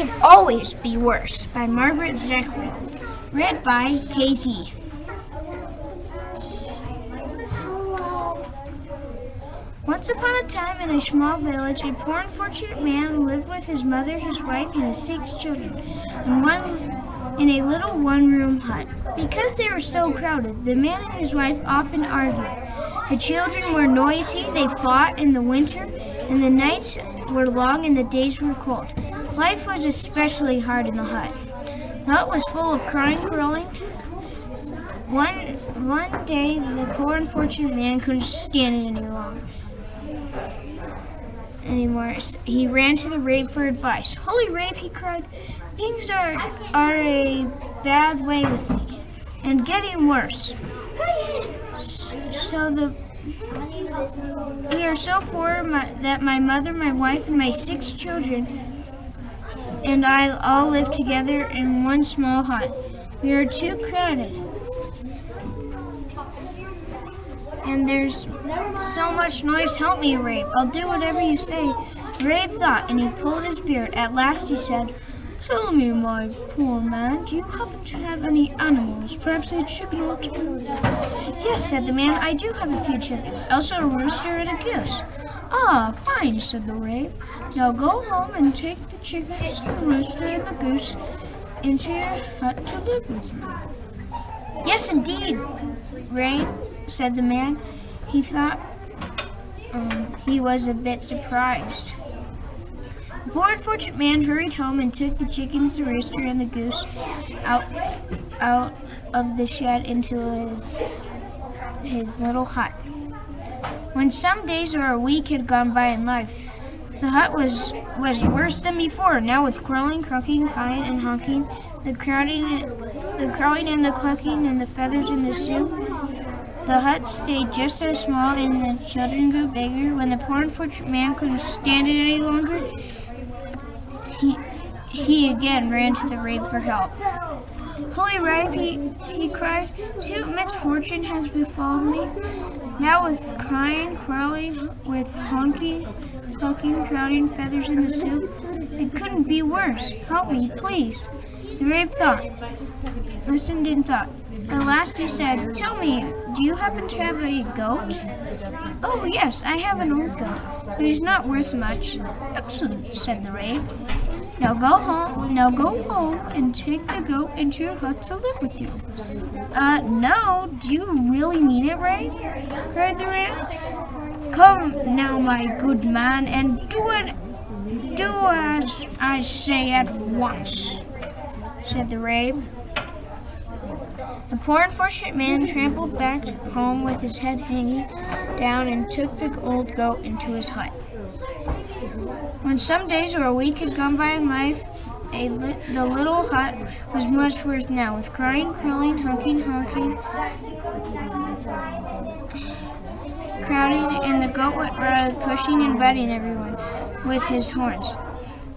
could always be worse, by Margot Zemach. Read by KZ. Once upon a time, in a small village, a poor unfortunate man lived with his mother, his wife, and his 6 children in a little one-room hut. Because they were so crowded, the man and his wife often argued. The children were noisy, they fought in the winter, and the nights were long and the days were cold. Life was especially hard in the hut. The hut was full of crying, quarreling. One day, the poor unfortunate man couldn't stand it anymore. He ran to the Rabe for advice. "Holy Rabe," he cried, "things are a bad way with me, and getting worse. We are so poor that my mother, my wife, and my 6 children and I all live together in one small hut. We are too crowded, and there's so much noise. Help me, Rabe. I'll do whatever you say." Rabe thought, and he pulled his beard. At last he said, "Tell me, my poor man, do you happen to have any animals, perhaps a chicken or 2? "Yes," said the man, "I do have a few chickens, also a rooster and a goose." "Ah, fine," said the Rabe. "Now go home and take the chickens, the rooster, and the goose into your hut to live with you." "Yes, indeed, Rabe," said the man. He thought he was a bit surprised. The poor unfortunate man hurried home and took the chickens, the rooster, and the goose out of the shed into his little hut. When some days or a week had gone by in life, the hut was worse than before, now with quarreling, croaking, crying, and honking, the crowding and the clucking, and the feathers in the soup. The hut stayed just as small, and the children grew bigger. When the poor unfortunate man couldn't stand it any longer, he again ran to the Rabe for help. "Holy Rabe," he cried, "see what misfortune has befallen me. Now with crying, quarreling, with honking, clucking, crowding, feathers in the soup, it couldn't be worse. Help me, please." The Rabe listened and thought. At last he said, "Tell me, do you happen to have a goat?" "Oh, yes, I have an old goat, but he's not worth much." "Excellent," said the Rabe. Now go home and take the goat into your hut to live with you." No, do you really mean it, Rabe?" cried the Rabe. "Come now, my good man, and do as I say at once," said the Rabe. The poor unfortunate man trampled back home with his head hanging down and took the old goat into his hut. When some days or a week had gone by in life, the little hut was much worse now, with crying, quarreling, honking, crowding, and the goat went around pushing and biting everyone with his horns.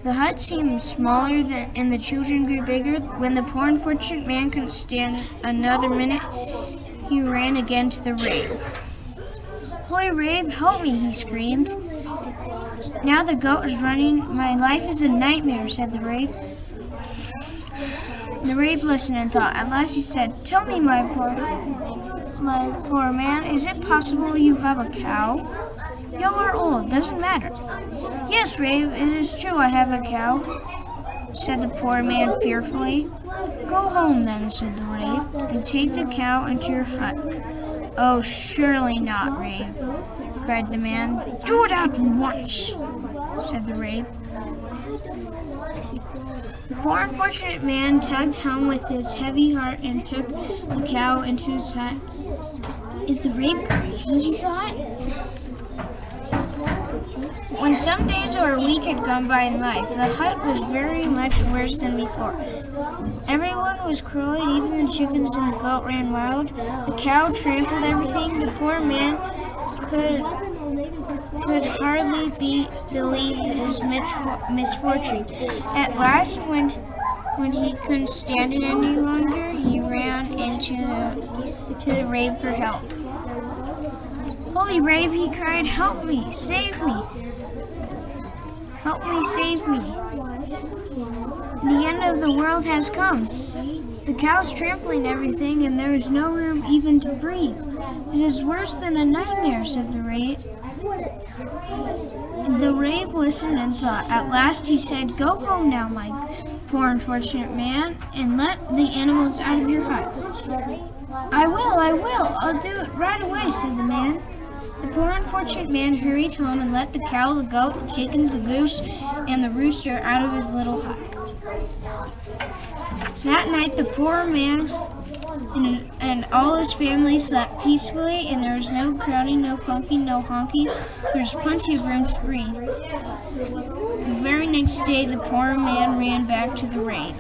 The hut seemed smaller and the children grew bigger. When the poor unfortunate man couldn't stand another minute, he ran again to the Rabe. "Holy Rabe, help me," he screamed. "Now the goat is running. My life is a nightmare," said the Rabe. The Rabe listened and thought. At last he said, "Tell me, my poor man, is it possible you have a cow? Young or old, doesn't matter." "Yes, Rabe, it is true I have a cow," said the poor man fearfully. "Go home then," said the Rabe, "and take the cow into your hut." "Oh, surely not, Rabe," cried the man. "Do it at once," said the Rabe. The poor unfortunate man tugged home with his heavy heart and took the cow into his hut. "Is the Rabe crazy?" he thought. When some days or a week had gone by in life, the hut was very much worse than before. Everyone was cruel, even the chickens and the goat ran wild. The cow trampled everything. The poor man could hardly believe his misfortune. At last, when he couldn't stand it any longer, he ran to the Rabe for help. "Holy Rabe," he cried, "help me, save me. Help me, save me." The end of the world has come. The cow's trampling everything, and there is no room even to breathe. It is worse than a nightmare, said the rabe. The rabe listened and thought. At last he said, "Go home now, my poor unfortunate man, and let the animals out of your hut." I will. I'll do it right away," said the man. The poor unfortunate man hurried home and let the cow, the goat, the chickens, the goose, and the rooster out of his little hut. That night the poor man and all his family slept peacefully, and there was no crowding, no clunking, no honking. There was plenty of room to breathe. The very next day the poor man ran back to the rabe.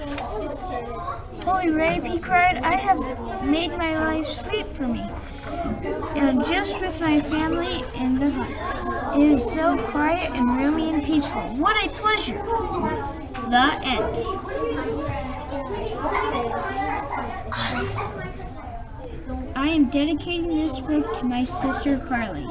"Holy rabe," he cried, "I have made my life sweet for me, and just with my family in the hut. It is so quiet and roomy and peaceful. What a pleasure!" The end. I am dedicating this book to my sister Carly.